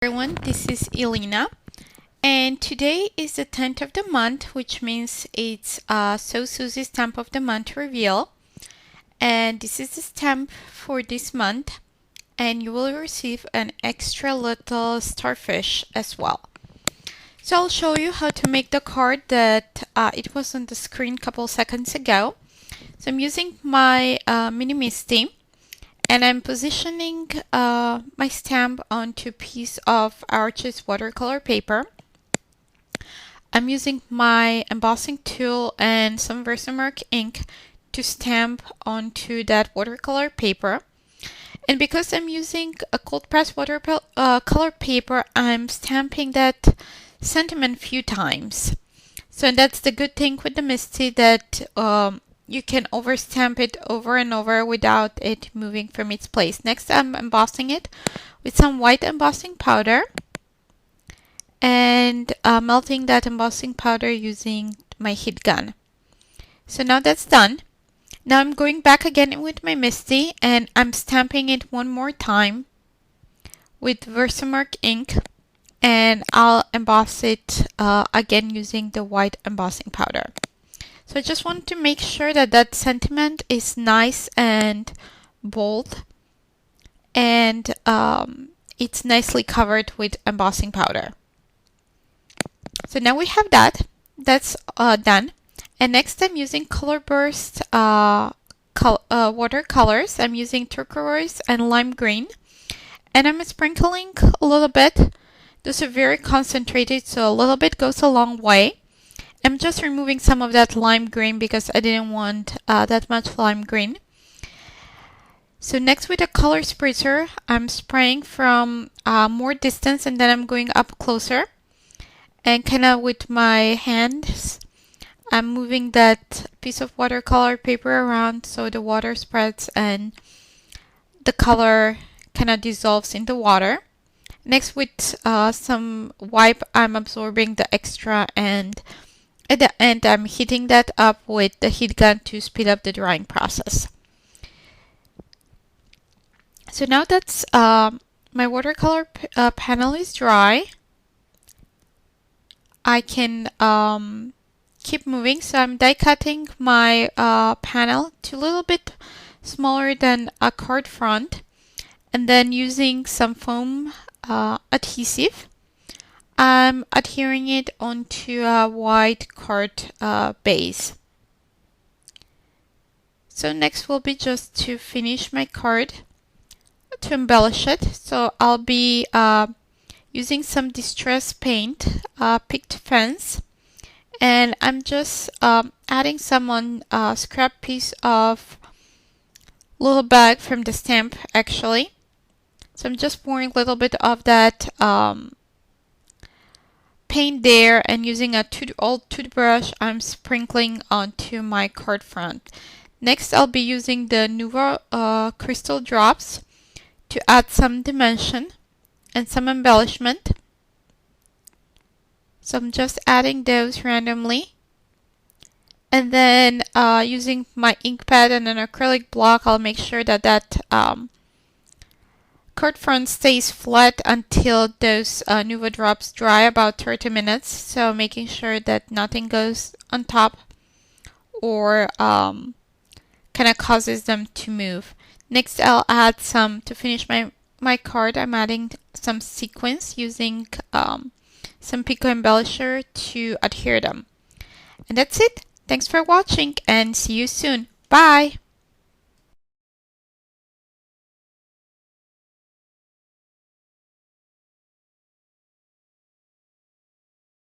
Everyone, this is Elena, and today is the 10th of the month, which means it's Suzy stamp of the month reveal, and this is the stamp for this month, and you will receive an extra little starfish as well. So I'll show you how to make the card that it was on the screen a couple seconds ago. So I'm using my mini Misty, and I'm positioning my stamp onto a piece of Arches watercolor paper. I'm using my embossing tool and some Versamark ink to stamp onto that watercolor paper. And because I'm using a cold press watercolor paper, I'm stamping that sentiment few times. So that's the good thing with the Misty, that you can overstamp it over and over without it moving from its place. Next, I'm embossing it with some white embossing powder and melting that embossing powder using my heat gun. So now that's done. Now I'm going back again with my Misty and I'm stamping it one more time with Versamark ink, and I'll emboss it again using the white embossing powder. So I just want to make sure that that sentiment is nice and bold, and it's nicely covered with embossing powder. So now we have that. That's done. And next I'm using Color Burst watercolors. I'm using turquoise and lime green. And I'm sprinkling a little bit. Those are very concentrated, so a little bit goes a long way. I'm just removing some of that lime green because I didn't want that much lime green. So next, with a color spritzer, I'm spraying from more distance, and then I'm going up closer. And kind of with my hands, I'm moving that piece of watercolor paper around so the water spreads and the color kind of dissolves in the water. Next, with some wipe, I'm absorbing the extra, and at the end, I'm heating that up with the heat gun to speed up the drying process. So now that's my watercolor panel is dry, I can keep moving. So I'm die cutting my panel to a little bit smaller than a card front, and then using some foam adhesive, I'm adhering it onto a white card base. So next will be just to finish my card, to embellish it. So I'll be using some distress paint, Picked Fence, and I'm just adding some on a scrap piece of little bag from the stamp actually. So I'm just pouring a little bit of that paint there, and using a old toothbrush, I'm sprinkling onto my card front. Next, I'll be using the Nuvo crystal drops to add some dimension and some embellishment. So I'm just adding those randomly. And then using my ink pad and an acrylic block, I'll make sure that that card front stays flat until those Nuvo drops dry, about 30 minutes. So making sure that nothing goes on top or kind of causes them to move. Next, I'll add some, to finish my card, I'm adding some sequins using some Pico embellisher to adhere them. And that's it. Thanks for watching and see you soon. Bye!